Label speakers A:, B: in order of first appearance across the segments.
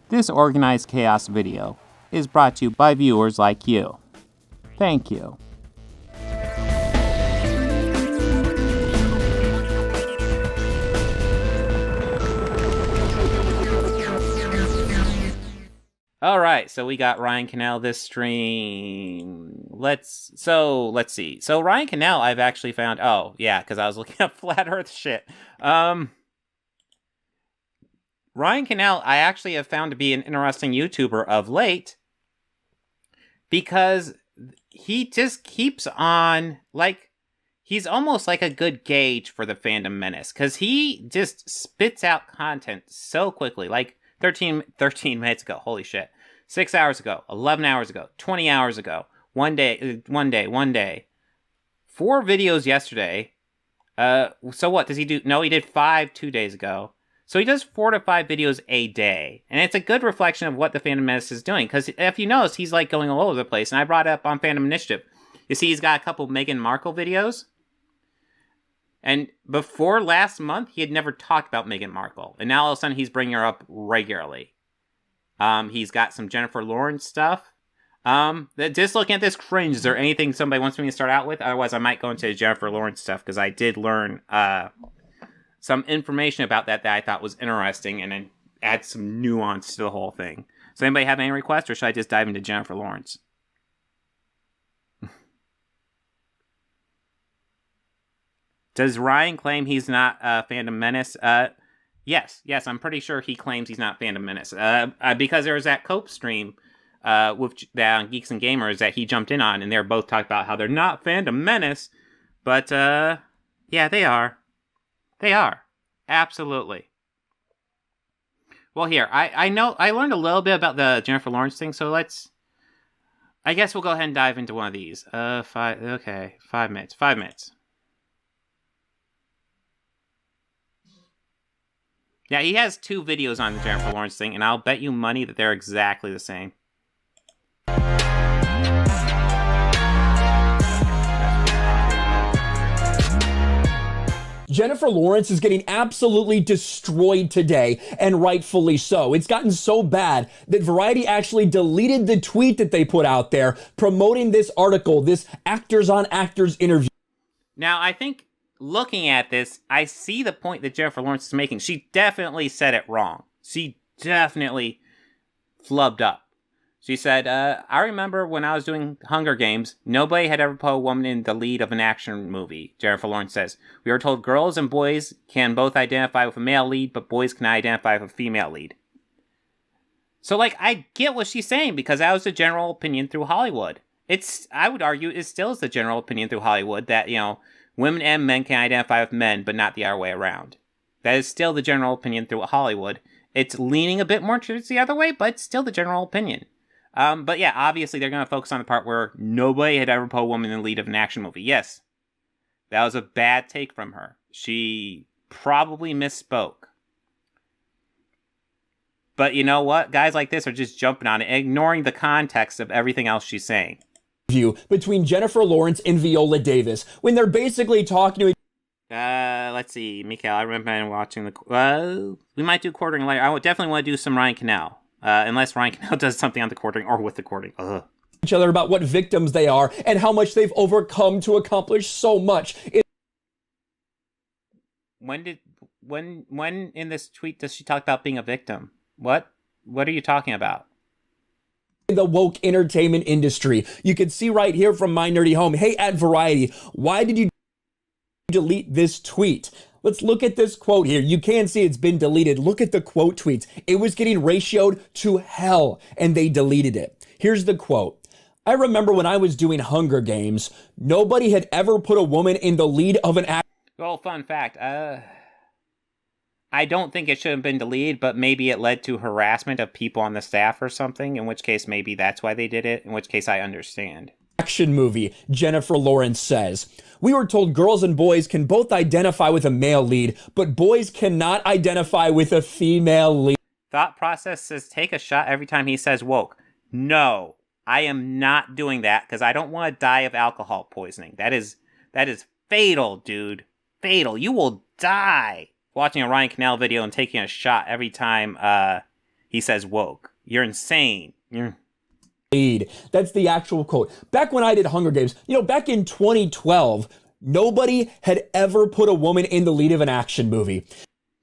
A: This organized chaos video is brought to you by viewers like you. Thank you. All right, so we got Ryan Canal this stream. Let's see. So Ryan Canal, I've actually found. Oh yeah, because I was looking up flat Earth shit. Ryan Canal, I actually have found to be an interesting YouTuber of late because he just keeps on, like, he's almost like a good gauge for the fandom menace because he just spits out content so quickly, like 13 minutes ago. Holy shit. 6 hours ago, 11 hours ago, 20 hours ago, one day. 4 videos yesterday. So what does he do? No, he did 5 2 days ago. So he does 4 to 5 videos a day. And it's a good reflection of what the Fandom Menace is doing. Because if you notice, he's like going all over the place. And I brought it up on Fandom Initiative. You see, he's got a couple Meghan Markle videos. And before last month, he had never talked about Meghan Markle. And now all of a sudden, he's bringing her up regularly. He's got some Jennifer Lawrence stuff. Just looking at this cringe, is there anything somebody wants me to start out with? Otherwise, I might go into Jennifer Lawrence stuff. Because I did learn some information about that I thought was interesting, and then add some nuance to the whole thing. So anybody have any requests, or should I just dive into Jennifer Lawrence? Does Ryan claim he's not Fandom Menace? Yes, I'm pretty sure he claims he's not Fandom Menace. Because there was that Cope stream with that Geeks and Gamers that he jumped in on, and they're both talking about how they're not Fandom Menace, but yeah, they are. They are. Absolutely. Well, here, I know, I learned a little bit about the Jennifer Lawrence thing, so I guess we'll go ahead and dive into one of these. 5 minutes. 5 minutes. Yeah, he has 2 videos on the Jennifer Lawrence thing, and I'll bet you money that they're exactly the same.
B: Jennifer Lawrence is getting absolutely destroyed today, and rightfully so. It's gotten so bad that Variety actually deleted the tweet that they put out there promoting this article, this actors on actors interview.
A: Now, I think looking at this, I see the point that Jennifer Lawrence is making. She definitely said it wrong. She definitely flubbed up. She said, I remember when I was doing Hunger Games, nobody had ever put a woman in the lead of an action movie, Jennifer Lawrence says. We were told girls and boys can both identify with a male lead, but boys cannot identify with a female lead. So, like, I get what she's saying, because that was the general opinion through Hollywood. I would argue, it still is the general opinion through Hollywood that, women and men can identify with men, but not the other way around. That is still the general opinion through Hollywood. It's leaning a bit more towards the other way, but it's still the general opinion. But yeah, obviously they're going to focus on the part where nobody had ever put a woman in the lead of an action movie. Yes, that was a bad take from her. She probably misspoke. But you know what? Guys like this are just jumping on it, ignoring the context of everything else she's saying.
B: Between Jennifer Lawrence and Viola Davis, when they're basically talking to
A: let's see, Mikael, I remember watching we might do quartering later. I would definitely want to do some Ryan Canal. Unless Ryan Canal does something on the quartering or with the quartering.
B: each other about what victims they are and how much they've overcome to accomplish so much.
A: When in this tweet does she talk about being a victim? What are you talking about?
B: The woke entertainment industry. You can see right here from My Nerdy Home. Hey, at Variety, why did you delete this tweet? Let's look at this quote here. You can see it's been deleted. Look at the quote tweets. It was getting ratioed to hell, and they deleted it. Here's the quote. I remember when I was doing Hunger Games, nobody had ever put a woman in the lead of an act.
A: Well, fun fact, I don't think it should have been deleted, but maybe it led to harassment of people on the staff or something, in which case maybe that's why they did it, in which case I understand.
B: Action movie, Jennifer Lawrence says. We were told girls and boys can both identify with a male lead, but boys cannot identify with a female lead.
A: Thought process says take a shot every time he says woke. No, I am not doing that because I don't want to die of alcohol poisoning. That is fatal, dude. Fatal. You will die watching a Ryan Canal video and taking a shot every time he he says woke. You're insane.
B: Lead. That's the actual quote. Back when I did Hunger Games, back in 2012, nobody had ever put a woman in the lead of an action movie.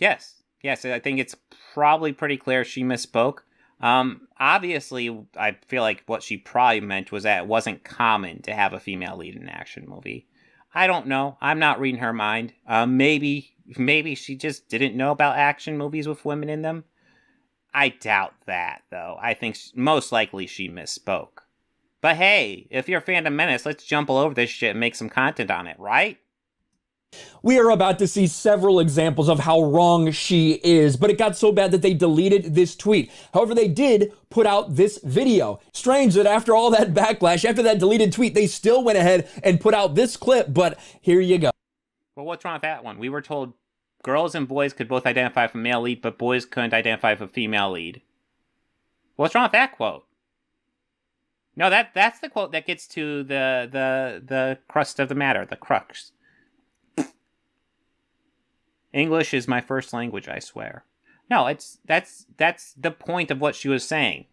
A: Yes, I think it's probably pretty clear she misspoke. Obviously, I feel like what she probably meant was that it wasn't common to have a female lead in an action movie. I don't know. I'm not reading her mind. Maybe she just didn't know about action movies with women in them. I doubt that, though. I think most likely she misspoke. But hey, if you're a Fandom Menace, let's jump all over this shit and make some content on it, right?
B: We are about to see several examples of how wrong she is, but it got so bad that they deleted this tweet. However, they did put out this video. Strange that after all that backlash, after that deleted tweet, they still went ahead and put out this clip, but here you go.
A: Well, what's wrong with that one? We were told girls and boys could both identify with a male lead, but boys couldn't identify with a female lead. What's wrong with that quote? No, that's the quote that gets to the crust of the matter, the crux. English is my first language, I swear. No, that's the point of what she was saying.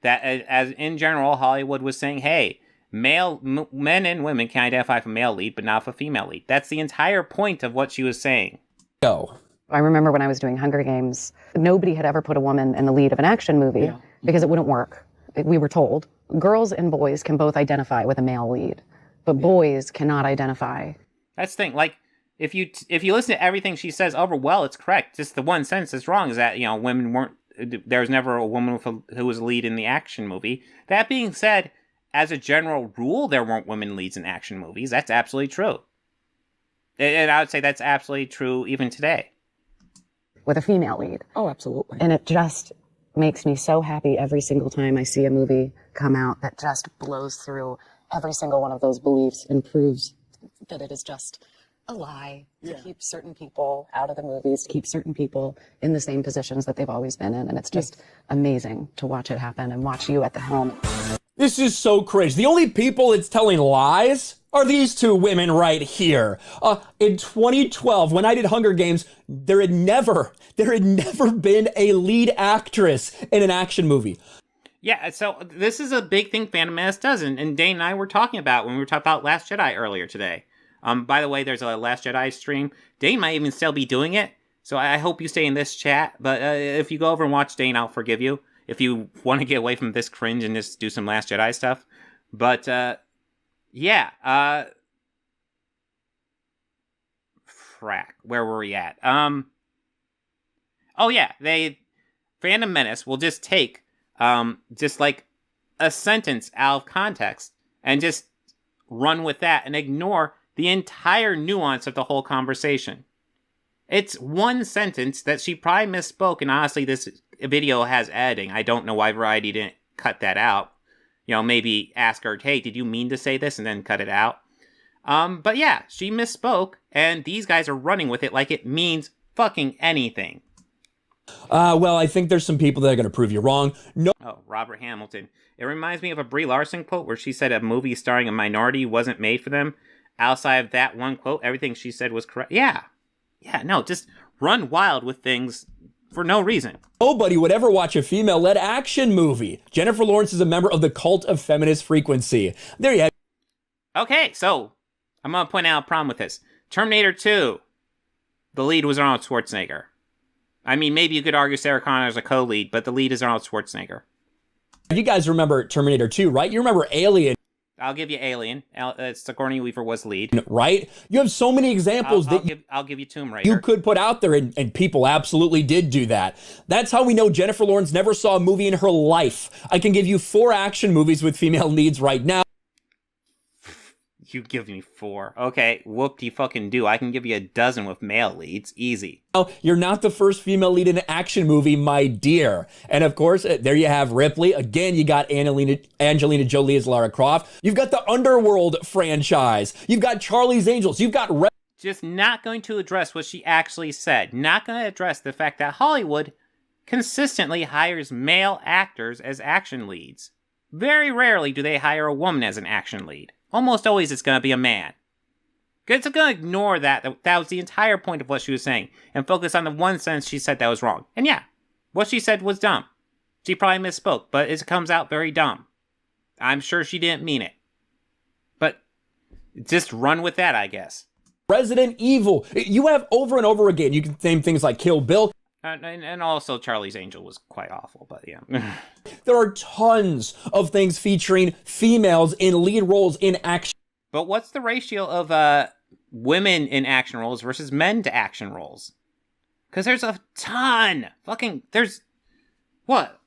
A: That as in general, Hollywood was saying, hey, men and women can identify with a male lead, but not with a female lead. That's the entire point of what she was saying.
B: Go.
C: I remember when I was doing Hunger Games, nobody had ever put a woman in the lead of an action movie because it wouldn't work. We were told girls and boys can both identify with a male lead, but boys cannot identify.
A: That's the thing. Like, if you listen to everything she says over, well, it's correct. Just the one sentence that's wrong is that, women weren't, there was never a woman who was a lead in the action movie. That being said, as a general rule, there weren't women leads in action movies. That's absolutely true. And I would say that's absolutely true even today.
C: With a female lead.
D: Oh, absolutely.
C: And it just makes me so happy every single time I see a movie come out that just blows through every single one of those beliefs and proves that it is just a lie to keep certain people out of the movies, to keep certain people in the same positions that they've always been in. And it's just amazing to watch it happen and watch you at the helm.
B: This is so crazy. The only people it's telling lies are these two women right here. In 2012, when I did Hunger Games, there had never been a lead actress in an action movie.
A: Yeah, so this is a big thing Phantom Menace does, and Dane and I were talking about when we were talking about Last Jedi earlier today. By the way, there's a Last Jedi stream. Dane might even still be doing it, so I hope you stay in this chat. But if you go over and watch Dane, I'll forgive you. If you want to get away from this cringe and just do some Last Jedi stuff. But, frack, where were we at? Fandom Menace will just take, just like a sentence out of context and just run with that and ignore the entire nuance of the whole conversation. It's one sentence that she probably misspoke, and honestly, this video has editing. I don't know why Variety didn't cut that out. Maybe ask her, hey, did you mean to say this? And then cut it out. But yeah, she misspoke, and these guys are running with it like it means fucking anything.
B: Well, I think there's some people that are going to prove you wrong. No.
A: Oh, Robert Hamilton. It reminds me of a Brie Larson quote where she said a movie starring a minority wasn't made for them. Outside of that one quote, everything she said was correct. Yeah, no, just run wild with things for no reason.
B: Nobody would ever watch a female-led action movie. Jennifer Lawrence is a member of the cult of feminist frequency. There you have it.
A: Okay, so I'm going to point out a problem with this. Terminator 2, the lead was Arnold Schwarzenegger. I mean, maybe you could argue Sarah Connor is a co-lead, but the lead is Arnold Schwarzenegger.
B: You guys remember Terminator 2, right? You remember Alien.
A: I'll give you Alien. Sigourney Weaver was lead.
B: Right? You have so many examples
A: I'll give you Tomb Raider.
B: You could put out there, and people absolutely did do that. That's how we know Jennifer Lawrence never saw a movie in her life. I can give you 4 action movies with female leads right now.
A: You give me 4. Okay, whoop-de-fucking-do. I can give you a dozen with male leads. Easy.
B: You're not the first female lead in an action movie, my dear. And of course, there you have Ripley. Again, you got Angelina Jolie as Lara Croft. You've got the Underworld franchise. You've got Charlie's Angels. You've got
A: just not going to address what she actually said. Not going to address the fact that Hollywood consistently hires male actors as action leads. Very rarely do they hire a woman as an action lead. Almost always it's going to be a man. It's going to ignore that. That was the entire point of what she was saying. And focus on the one sentence she said that was wrong. And yeah, what she said was dumb. She probably misspoke, but it comes out very dumb. I'm sure she didn't mean it. But just run with that, I guess.
B: Resident Evil. You have over and over again, you can name things like Kill Bill.
A: And also Charlie's Angel was quite awful, but yeah.
B: There are tons of things featuring females in lead roles in action.
A: But what's the ratio of women in action roles versus men to action roles? Because there's a ton. There's... What?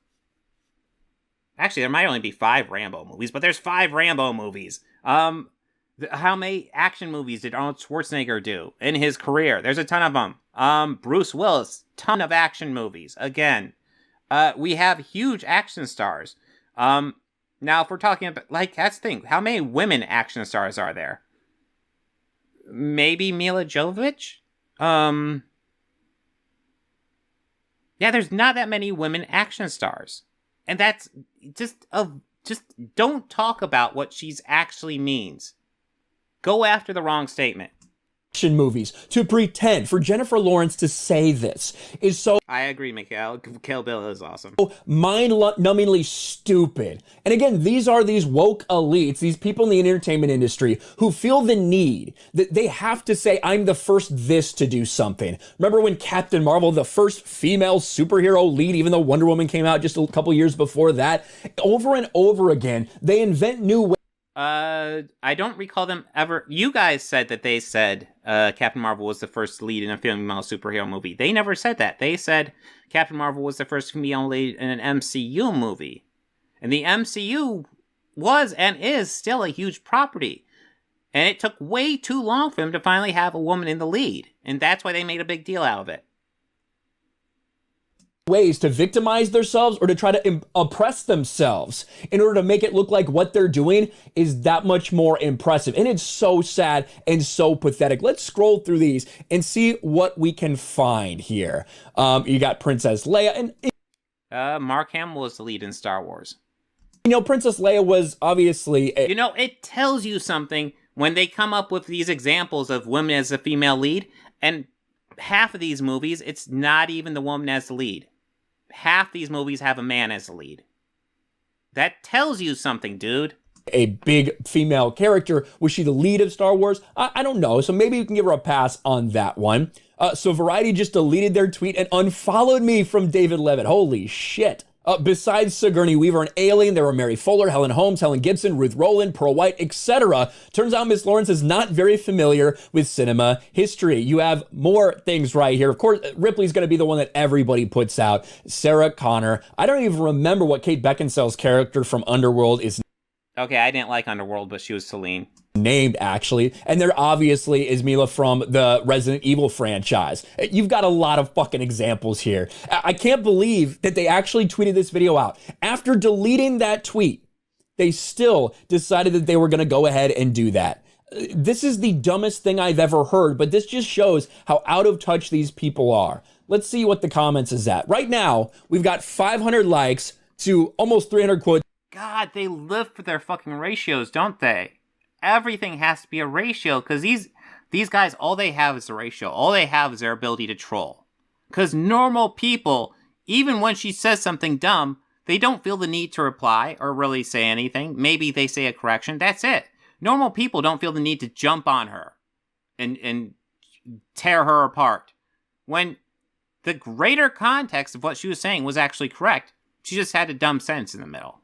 A: Actually, there might only be 5 Rambo movies, but there's 5 Rambo movies. How many action movies did Arnold Schwarzenegger do in his career? There's a ton of them. Bruce Willis, ton of action movies. Again, we have huge action stars. Now, if we're talking about, that's the thing. How many women action stars are there? Maybe Mila Jovovich? Yeah, there's not that many women action stars. And that's just don't talk about what she's actually means. Go after the wrong statement.
B: Movies to pretend for Jennifer Lawrence to say this is so...
A: I agree, Mikhail. Kill Bill is awesome.
B: Mind-numbingly stupid. And again, these are these woke elites, these people in the entertainment industry who feel the need that they have to say, I'm the first this to do something. Remember when Captain Marvel, the first female superhero lead, even though Wonder Woman came out just a couple years before that, over and over again, they invent new ways.
A: I don't recall them ever... You guys said that they said Captain Marvel was the first lead in a female superhero movie. They never said that. They said Captain Marvel was the first female lead in an MCU movie. And the MCU was and is still a huge property. And it took way too long for them to finally have a woman in the lead. And that's why they made a big deal out of it.
B: Ways to victimize themselves or to try to oppress themselves in order to make it look like what they're doing is that much more impressive. And it's so sad and so pathetic. Let's scroll through these and see what we can find here. You got Princess Leia and...
A: Mark Hamill was the lead in Star Wars.
B: You know, Princess Leia was obviously...
A: it tells you something when they come up with these examples of women as a female lead, and half of these movies, it's not even the woman as the lead. Half these movies have a man as the lead. That tells you something, dude.
B: A big female character. Was she the lead of Star Wars? I don't know. So maybe you can give her a pass on that one. So Variety just deleted their tweet and unfollowed me from David Levitt. Holy shit. Besides Sigourney Weaver and Alien, there were Mary Fuller, Helen Holmes, Helen Gibson, Ruth Rowland, Pearl White, etc. Turns out Miss Lawrence is not very familiar with cinema history. You have more things right here. Of course, Ripley's going to be the one that everybody puts out. Sarah Connor. I don't even remember what Kate Beckinsale's character from Underworld is.
A: Okay, I didn't like Underworld, but she was Celine.
B: Named, actually. And there obviously is Mila from the Resident Evil franchise. You've got a lot of fucking examples here. I can't believe that they actually tweeted this video out. After deleting that tweet, they still decided that they were going to go ahead and do that. This is the dumbest thing I've ever heard, but this just shows how out of touch these people are. Let's see what the comments is at. Right now, we've got 500 likes to almost 300 quotes.
A: God, they live for their fucking ratios, don't they? Everything has to be a ratio, because these guys, all they have is a ratio. All they have is their ability to troll. Because normal people, even when she says something dumb, they don't feel the need to reply or really say anything. Maybe they say a correction. That's it. Normal people don't feel the need to jump on her and tear her apart. When the greater context of what she was saying was actually correct, she just had a dumb sentence in the middle.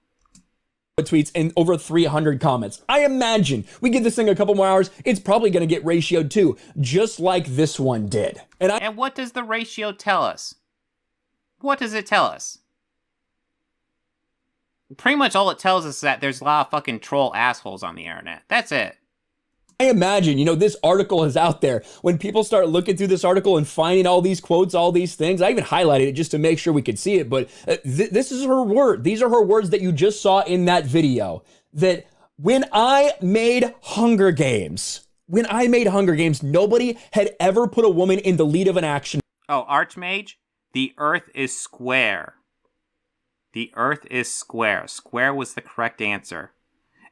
B: Tweets and over 300 comments. I imagine we give this thing a couple more hours, it's probably going to get ratioed too, just like this one did.
A: And what does the ratio tell us? What does it tell us? Pretty much all it tells us is that there's a lot of fucking troll assholes on the internet. That's it.
B: I imagine, this article is out there. When people start looking through this article and finding all these quotes, all these things, I even highlighted it just to make sure we could see it, but this is her word. These are her words that you just saw in that video. That when I made Hunger Games, nobody had ever put a woman in the lead of an action.
A: Oh, Archmage, the Earth is square. The Earth is square. Square was the correct answer.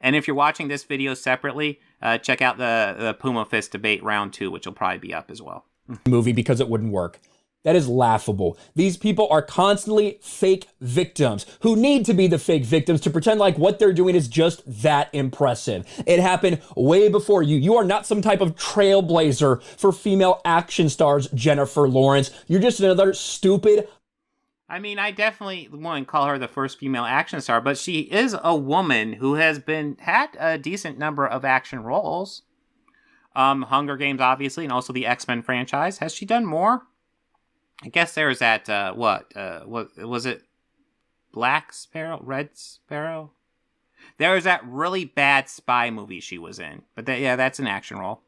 A: And if you're watching this video separately, check out the Puma Fist debate round 2, which will probably be up as well.
B: Movie because it wouldn't work. That is laughable. These people are constantly fake victims who need to be the fake victims to pretend like what they're doing is just that impressive. It happened way before you. You are not some type of trailblazer for female action stars, Jennifer Lawrence. You're just another stupid.
A: I mean, I definitely wouldn't call her the first female action star, but she is a woman who has had a decent number of action roles. Hunger Games, obviously, and also the X-Men franchise. Has she done more? I guess there's that, what was it? Black Sparrow? Red Sparrow? There was that really bad spy movie she was in. But that's an action role.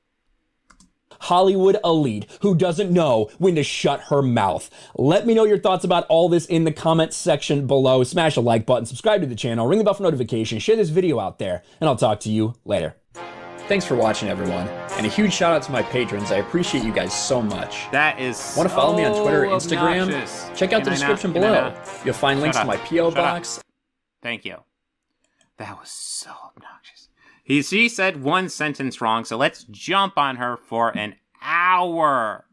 B: Hollywood elite who doesn't know when to shut her mouth. Let me know your thoughts about all this in the comments section below. Smash the like button, subscribe to the channel, ring the bell for notifications, share this video out there, and I'll talk to you later. Thanks for watching, everyone. And a huge shout out to my patrons. I appreciate you guys so much.
A: That is
B: Want to follow me on Twitter or Instagram?
A: Obnoxious.
B: Check out the description below. You'll find links to my P.O. box.
A: Thank you. That was so obnoxious. She said one sentence wrong, so let's jump on her for an hour.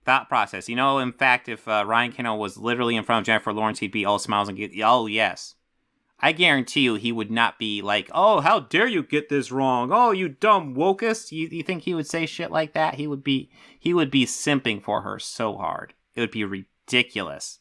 A: Thought process. You know, in fact, if Ryan Kinel was literally in front of Jennifer Lawrence, he'd be all smiles and oh, yes. I guarantee you he would not be like, oh, how dare you get this wrong? Oh, you dumb wokest. You think he would say shit like that? He would be simping for her so hard. It would be ridiculous.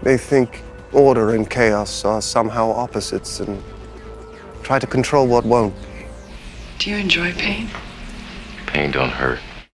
D: They think order and chaos are somehow opposites and try to control what won't.
E: Do you enjoy pain?
F: Pain don't hurt.